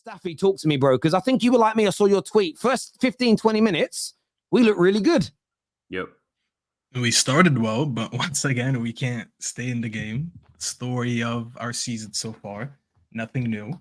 Staffy, talk to me, bro, because I think you were like me. I saw your tweet. First 15, 20 minutes, we look really good. Yep. We started well, but once again, we can't stay in the game. Story of our season so far, nothing new.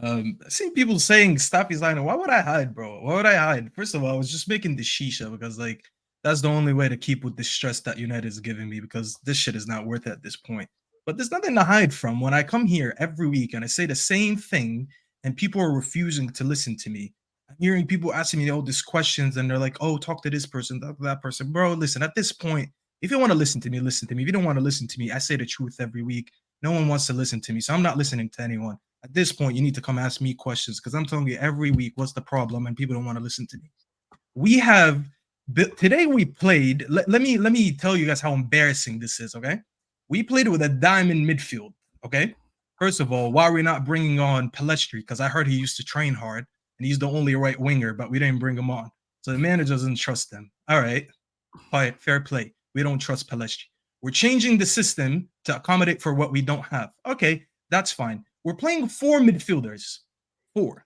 I've seen people saying Staffy's lying. Why would I hide, bro? Why would I hide? First of all, I was just making the shisha because, like, that's the only way to keep with the stress that United is giving me because this shit is not worth it at this point. But there's nothing to hide from when I come here every week and I say the same thing and people are refusing to listen to me. I'm hearing people asking me all these questions and they're like, oh, talk to this person, talk to that person. Bro, listen, at this point, if you want to listen to me, listen to me. If you don't want to listen to me, I say the truth every week. No one wants to listen to me, so I'm not listening to anyone. At this point, you need to come ask me questions because I'm telling you every week what's the problem and people don't want to listen to me. We have today we played. Let me tell you guys how embarrassing this is. Okay, we played with a diamond midfield. Okay, first of all, why are we not bringing on Palestri? Because I heard he used to train hard and he's the only right winger, but we didn't bring him on. So the manager doesn't trust him. All right, fair play. We don't trust Palestri. We're changing the system to accommodate for what we don't have. Okay, that's fine. We're playing 4 midfielders. 4.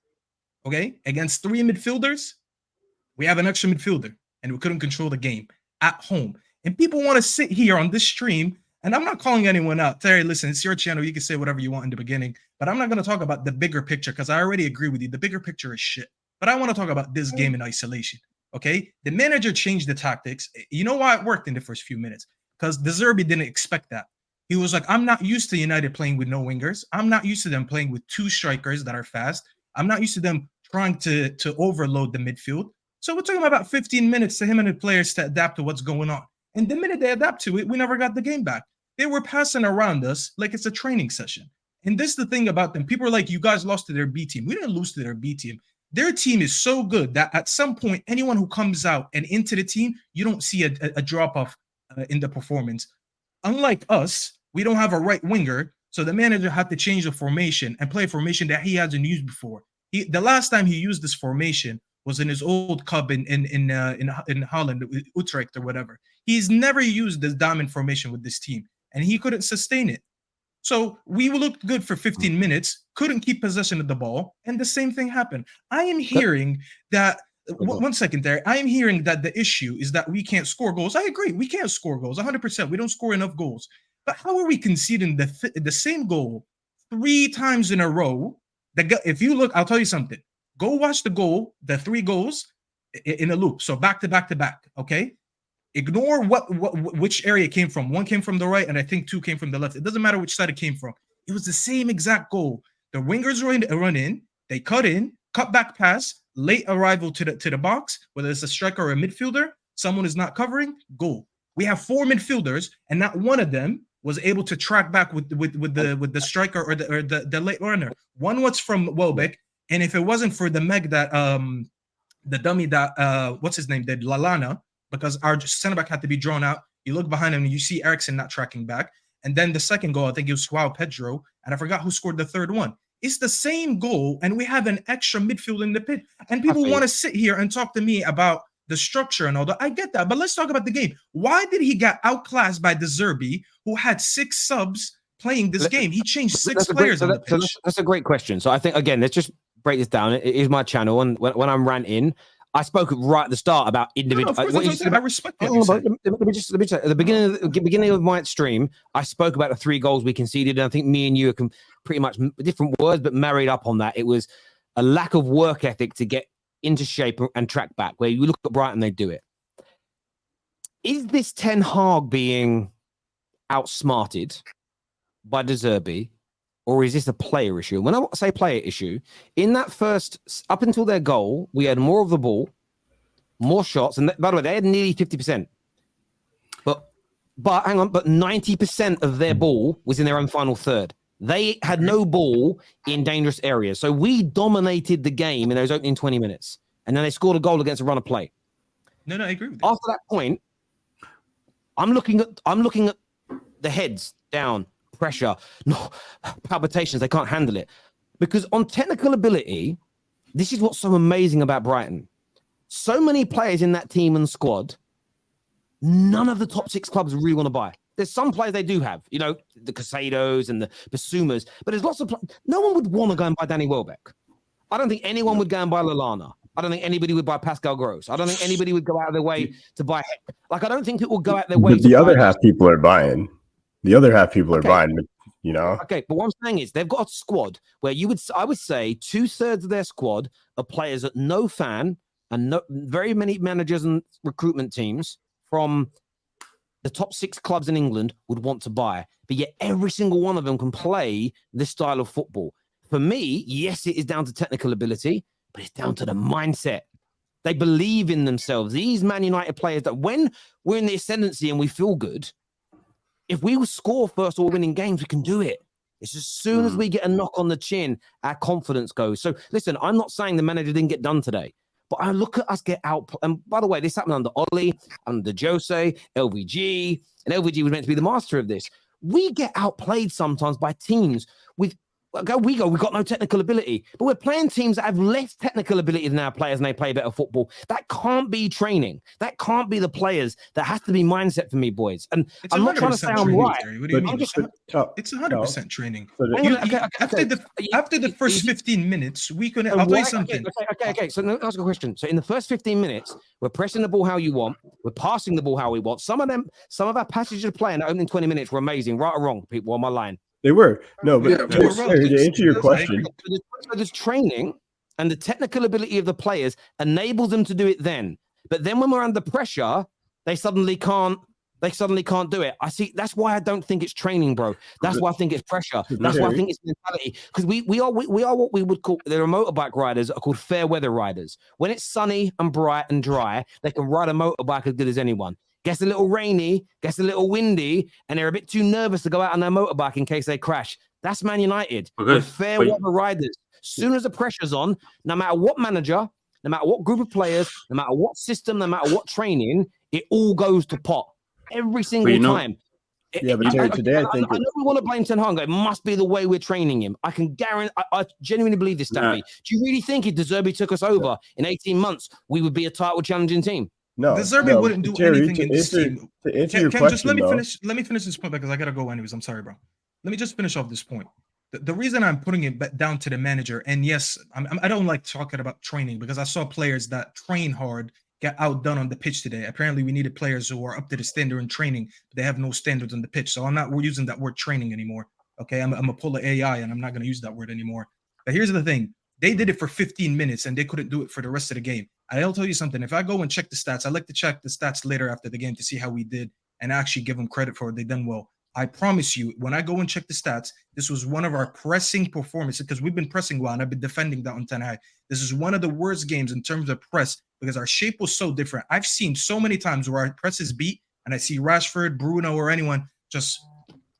Okay, against 3 midfielders. We have an extra midfielder, and we couldn't control the game at home. And people want to sit here on this stream, and I'm not calling anyone out. Terry, listen, it's your channel. You can say whatever you want in the beginning, but I'm not going to talk about the bigger picture because I already agree with you. The bigger picture is shit. But I want to talk about this game in isolation. Okay, the manager changed the tactics. You know why it worked in the first few minutes? Because De Zerbi didn't expect that. He was like, I'm not used to United playing with no wingers. I'm not used to them playing with 2 strikers that are fast. I'm not used to them trying to overload the midfield. So we're talking about 15 minutes to him and the players to adapt to what's going on. And the minute they adapt to it, we never got the game back. They were passing around us like it's a training session. And this is the thing about them. People are like, you guys lost to their B team. We didn't lose to their B team. Their team is so good that at some point, anyone who comes out and into the team, you don't see a drop-off in the performance. Unlike us, we don't have a right winger, so the manager had to change the formation and play a formation that he hasn't used before. The last time he used this formation was in his old club in Holland, Utrecht or whatever. He's never used this diamond formation with this team, and he couldn't sustain it. So we looked good for 15 minutes, couldn't keep possession of the ball, and the same thing happened. I am hearing that. One second there. I am hearing that the issue is that we can't score goals. I agree. We can't score goals 100%. We don't score enough goals. But how are we conceding the same goal 3 times in a row? If you look, I'll tell you something. Go watch the 3 goals in a loop. So back to back to back. Okay. Ignore which area it came from. 1 came from the right, and I think 2 came from the left. It doesn't matter which side it came from. It was the same exact goal. The wingers run in, they cut back pass, late arrival to the box, whether it's a striker or a midfielder, someone is not covering, goal. We have 4 midfielders, and not one of them was able to track back with the striker or the late runner. One was from Welbeck, and if it wasn't for the Meg that the dummy that what's his name did, Lallana, because our center back had to be drawn out. You look behind him and you see Eriksen not tracking back. And then the second goal, I think it was Joao Pedro, and I forgot who scored the third one. It's the same goal, and we have an extra midfield in the pit. And people want to sit here and talk to me about the structure and all that. I get that, but let's talk about the game. Why did he get outclassed by De Zerbi, who had 6 subs playing this game? He changed 6 players on the pitch. That's a great question. So I think, again, let's just break this down. It is my channel, and when I'm ranting, I spoke right at the start about individual. No, I respect that. Let me just at the beginning of my stream, I spoke about the 3 goals we conceded, and I think me and you are pretty much different words, but married up on that. It was a lack of work ethic to get into shape and track back. Where you look at Brighton, they do it. Is this Ten Hag being outsmarted by De Zerbi, or is this a player issue? When I say player issue, in that first, up until their goal, we had more of the ball, more shots, and by the way, they had nearly 50%. But hang on, but 90% of their ball was in their own final third. They had no ball in dangerous areas, so we dominated the game in those opening 20 minutes, and then they scored a goal against a run of play. No, I agree with you. After that point, I'm looking at the heads down. Pressure, no palpitations, they can't handle it. Because on technical ability, this is what's so amazing about Brighton. So many players in that team and squad, none of the top 6 clubs really want to buy. There's some players they do have, the Casados and the Basumas, but there's lots of no one would want to go and buy Danny Welbeck. I don't think anyone would go and buy Lallana. I don't think anybody would buy Pascal Gross. I don't think anybody would go out of their way to buy. Like, I don't think people will go out their way. But the other half people are buying. The other half people are buying. You know. Okay, but what I'm saying is they've got a squad where I would say 2/3 of their squad are players that no fan and very many managers and recruitment teams from the top 6 clubs in England would want to buy. But yet every single one of them can play this style of football. For me, yes, it is down to technical ability, but it's down to the mindset. They believe in themselves. These Man United players that when we're in the ascendancy and we feel good, if we score first or winning games, we can do it. It's as soon as we get a knock on the chin, our confidence goes. So listen, I'm not saying the manager didn't get done today, but I look at us get out. And by the way, this happened under Ollie, under Jose, LVG, and LVG was meant to be the master of this. We get outplayed sometimes by teams with we've got no technical ability, but we're playing teams that have less technical ability than our players and they play better football. That can't be training. That can't be the players. That has to be mindset for me, boys. And I'm not trying to say I'm right. What do you mean? It's 100% training. After the first 15 minutes, we can. I'll tell you something. Okay. So let me ask a question. So in the first 15 minutes, we're pressing the ball how you want. We're passing the ball how we want. Some of our passages of play in the opening 20 minutes were amazing. Right or wrong, people on my line. They were. No, but to answer your question. So there's training and the technical ability of the players enables them to do it then. But then when we're under pressure, they suddenly can't do it. I see. That's why I don't think it's training, bro. That's why I think it's pressure. That's why I think it's mentality. Because we are what we would call, there are motorbike riders that are called fair weather riders. When it's sunny and bright and dry, they can ride a motorbike as good as anyone. Gets a little rainy, gets a little windy, and they're a bit too nervous to go out on their motorbike in case they crash. That's Man United. We're fair weather riders. Soon as the pressure's on, no matter what manager, no matter what group of players, no matter what system, no matter what training, it all goes to pot every single time. But Terry, today I think I know we want to blame Ten Hag. It must be the way we're training him. I can guarantee. I genuinely believe this, Staffy. Do you really think if De Zerbi took us over in 18 months, we would be a title challenging team? No, De Zerbi wouldn't do anything in this team. To answer your question, just let me finish this point because I gotta go anyways. I'm sorry, bro. Let me just finish off this point. The reason I'm putting it down to the manager, and yes, I don't like talking about training because I saw players that train hard get outdone on the pitch today. Apparently, we needed players who are up to the standard in training, but they have no standards on the pitch. So we're using that word training anymore. Okay, I'm gonna pull the AI, and I'm not gonna use that word anymore. But here's the thing. They did it for 15 minutes and they couldn't do it for the rest of the game. I'll tell you something. If I go and check the stats, I like to check the stats later after the game to see how we did and actually give them credit for it. They done well. I promise you, when I go and check the stats, this was one of our pressing performances because we've been pressing well and I've been defending that on Ten Hag. This is one of the worst games in terms of press because our shape was so different. I've seen so many times where our press is beat and I see Rashford, Bruno, or anyone just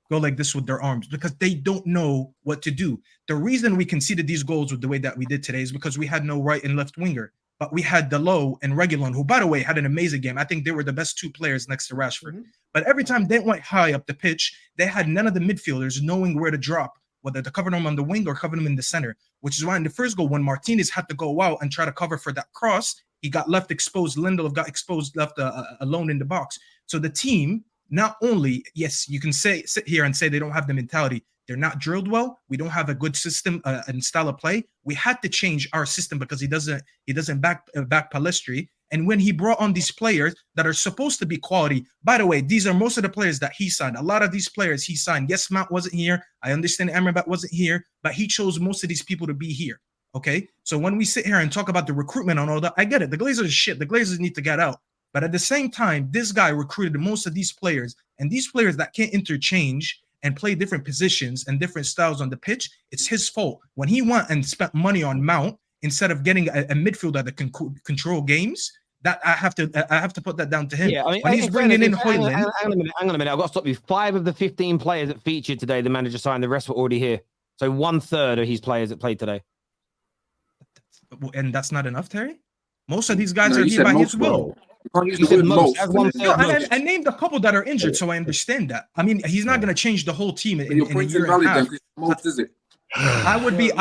go like this with their arms because they don't know what to do. The reason we conceded these goals with the way that we did today is because we had no right and left winger, but we had Dalot and Reguilon, who, by the way, had an amazing game. I think they were the best 2 players next to Rashford. But every time they went high up the pitch, they had none of the midfielders knowing where to drop, whether to cover them on the wing or cover them in the center, which is why in the first goal, when Martinez had to go out and try to cover for that cross, he got left exposed. Lindelof got exposed, left alone in the box. So the team, not only, yes, you can sit here and say they don't have the mentality. They're not drilled well. We don't have a good system and style of play. We had to change our system because he doesn't back Palestri. And when he brought on these players that are supposed to be quality, by the way, these are most of the players that he signed. A lot of these players he signed. Yes, Mount wasn't here. I understand Amrabat wasn't here, but he chose most of these people to be here. Okay, so when we sit here and talk about the recruitment and all that, I get it. The Glazers is shit. The Glazers need to get out. But at the same time, this guy recruited most of these players, and these players that can't interchange and play different positions and different styles on the pitch, it's his fault. When he went and spent money on Mount instead of getting a midfielder that can control games, that I have to put that down to him. Yeah, I mean, when he's bringing in Højlund. Hang on a minute. I've got to stop you. 5 of the 15 players that featured today, the manager signed. The rest were already here. So 1/3 of his players that played today. And that's not enough, Terry? Most of these guys are here by his will. You said most. I named a couple that are injured, so I understand that. I mean, he's not going to change the whole team in a year and a half. Most, is it? I would be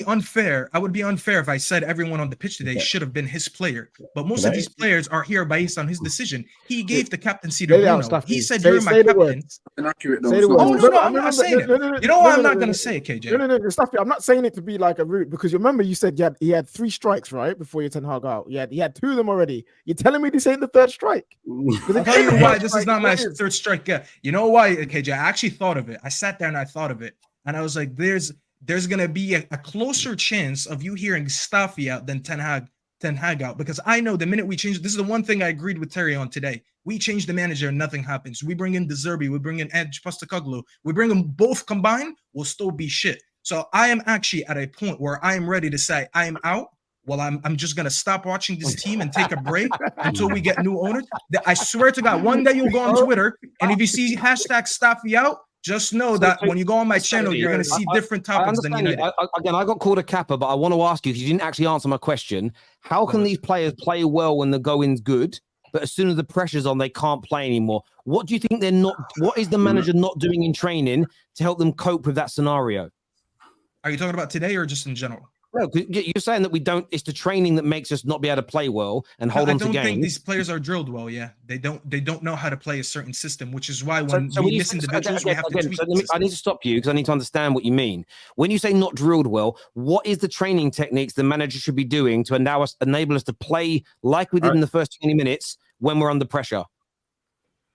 unfair. I would be unfair if I said everyone on the pitch today should have been his player. But most of these players are here based on his decision. He gave the captaincy to Bruno. He said, "You're my captain." Inaccurate, Say though. the It's not words. Oh true. no, I'm not saying it. You know why I'm not gonna say it, KJ? No, Stuffy. I'm not saying it to be like a root, because you remember you said he had 3 strikes, right, before you Ten Hag out. He had 2 of them already. You're telling me this ain't the 3rd strike? I'll tell you why this is not my 3rd strike. Yeah, you know why, KJ? I actually thought of it. I sat there and I thought of it, and I was like, "There's gonna be a closer chance of you hearing Staffy out than Ten Hag out, because I know the minute we change, this is the one thing I agreed with Terry on today. We change the manager and nothing happens. We bring in De Zerbi, we bring in Edge Postecoglou, we bring them both combined, we'll still be shit. So I am actually at a point where I am ready to say I am out. Well, I'm just gonna stop watching this team and take a break until we get new owners. I swear to God, one day you'll go on Twitter, and if you see hashtag Staffy out, just know that when you go on my channel, you're going to see different topics than United. Again, I got called a capper, but I want to ask you, because you didn't actually answer my question. How can these players play well when the going's good, but as soon as the pressure's on, they can't play anymore? What do you think they're not? What is the manager not doing in training to help them cope with that scenario? Are you talking about today or just in general? No, you're saying that we don't. It's the training that makes us not be able to play well and hold on to games. I don't think these players are drilled well. Yeah, they don't know how to play a certain system, which is why when we miss individuals, we have to tweak. I need to stop you because I need to understand what you mean. When you say not drilled well, what is the training techniques the manager should be doing to enable us to play like we did in the first 20 minutes when we're under pressure?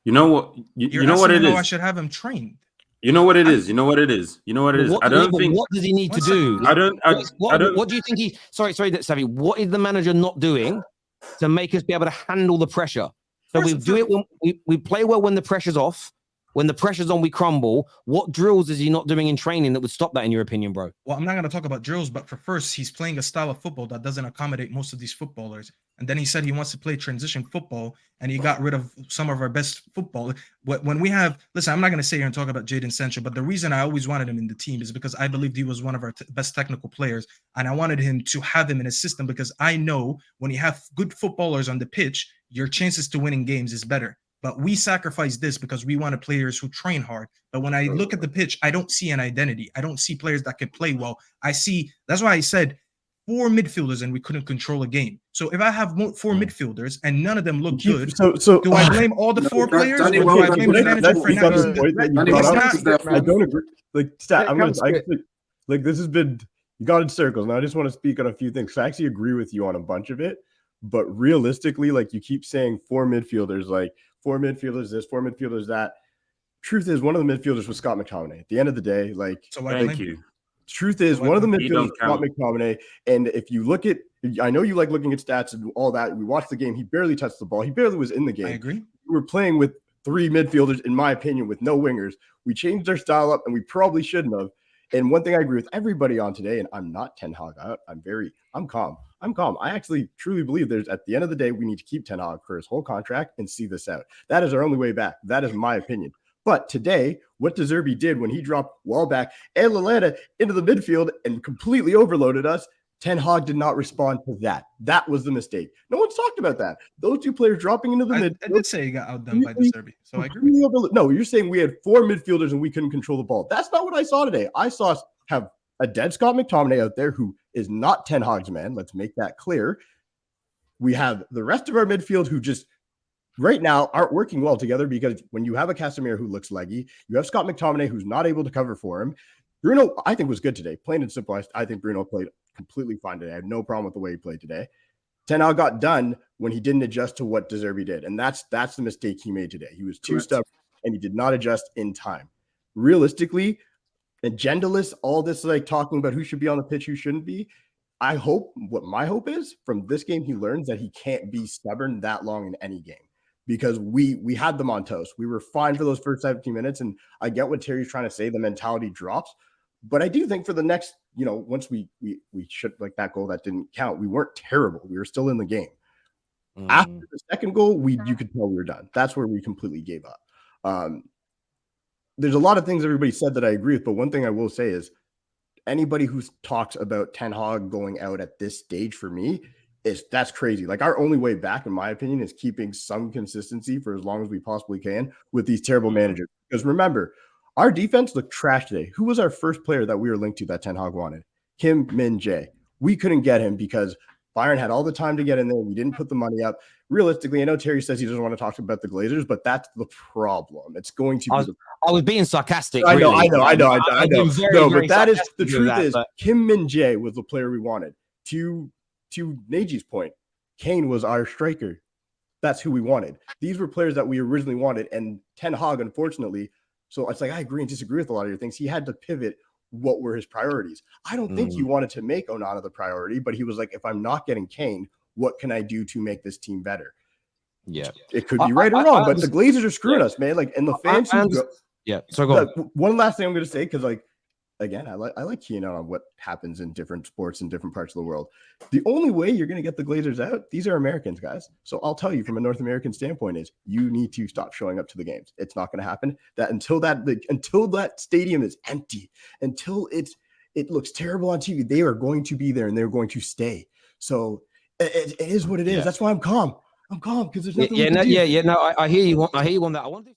You know what? You know what it is. I should have him trained. You know what it is. You know what it is. You know what it is. I don't think. What does he need to do? I don't. What do you think he? Sorry, Savvy. What is the manager not doing to make us be able to handle the pressure? So we do it when we play well when the pressure's off. When the pressure's on, we crumble. What drills is he not doing in training that would stop that, in your opinion, bro? Well, I'm not going to talk about drills, but for first, he's playing a style of football that doesn't accommodate most of these footballers. And then he said he wants to play transition football, and he got rid of some of our best football. When we have, listen, I'm not going to sit here and talk about Jadon Sancho, but the reason I always wanted him in the team is because I believed he was one of our best technical players, and I wanted him to have him in a system because I know when you have good footballers on the pitch, your chances to winning games is better. But we sacrifice this because we wanted players who train hard. But when I look at the pitch, I don't see an identity. I don't see players that can play well. That's why I said 4 midfielders and we couldn't control a game. So if I have 4 midfielders and none of them look good, do I blame all the 4 players? Or do I blame the manager for not? I don't agree. This has been, you got in circles. Now I just want to speak on a few things. I actually agree with you on a bunch of it. But realistically, like you keep saying 4 midfielders, like 4 midfielders this, 4 midfielders that. Truth is, one of the midfielders was Scott McTominay. At the end of the day, thank you. Truth is, one of the midfielders was Scott McTominay. And if you look at, I know you like looking at stats and all that. We watched the game. He barely touched the ball. He barely was in the game. I agree. We were playing with 3 midfielders, in my opinion, with no wingers. We changed our style up, and we probably shouldn't have. And one thing I agree with everybody on today, and I'm not Ten Hag out. I'm calm. I actually truly believe at the end of the day, we need to keep Ten Hag for his whole contract and see this out. That is our only way back. That is my opinion. But today, what De Zerbi did when he dropped Welbeck and Lallana into the midfield and completely overloaded us, Ten Hag did not respond to that. That was the mistake. No one's talked about that. Those 2 players dropping into the midfield. I did say he got outdone by De Zerbi, so I agree. No, you're saying we had 4 midfielders and we couldn't control the ball. That's not what I saw today. I saw us have a dead Scott McTominay out there who is not Ten Hag's man. Let's make that clear. We have the rest of our midfield who just right now aren't working well together, because when you have a Casemiro who looks leggy, you have Scott McTominay who's not able to cover for him. Bruno, I think, was good today. Plain and simple, I think Bruno played completely fine today. I had no problem with the way he played today. Ten Hag got done when he didn't adjust to what De Zerbi did, and that's the mistake he made today. He was too stubborn, and he did not adjust in time. Realistically, agendaless, all this talking about who should be on the pitch, who shouldn't be. My hope is from this game, he learns that he can't be stubborn that long in any game, because we had them on toast. We were fine for those first 17 minutes. And I get what Terry's trying to say. The mentality drops, but I do think for the next, once we should, like that goal that didn't count, we weren't terrible. We were still in the game. After the second goal, you could tell we were done. That's where we completely gave up. There's a lot of things everybody said that I agree with, but one thing I will say is anybody who talks about Ten Hag going out at this stage, for me, that's crazy. Like, our only way back, in my opinion, is keeping some consistency for as long as we possibly can with these terrible managers. Because remember, Our defense looked trash today. Who was our first player that we were linked to that Ten Hag wanted? Kim Min-jae. We couldn't get him because Bayern had all the time to get in there. We didn't put the money up. Realistically, I know Terry says he doesn't want to talk about the Glazers, but that's the problem. It's going to be. I was being sarcastic. I know. No, But that is the truth. But Kim Min-jae was the player we wanted. To Neji's point, Kane was our striker. That's who we wanted. These were players that we originally wanted, and Ten Hag, unfortunately. So it's like I agree and disagree with a lot of your things. He had to pivot. What were his priorities? I don't think he wanted to make Onana the priority, but he was like, if I'm not getting Kane, what can I do to make this team better? Yeah, it could be right or wrong, but the Glazers are screwing us, man. Like, and the fans. So go on. One last thing I'm going to say, because like, again, I like keying out on what happens in different sports in different parts of the world. The only way you're going to get the Glazers out, these are Americans, guys. So I'll tell you from a North American standpoint is you need to stop showing up to the games. It's not going to happen. That until that stadium is empty, until it looks terrible on TV, they are going to be there and they're going to stay. So it is what it is. That's why I'm calm. I'm calm because there's nothing. No, I hear you. I hear you on that. I want to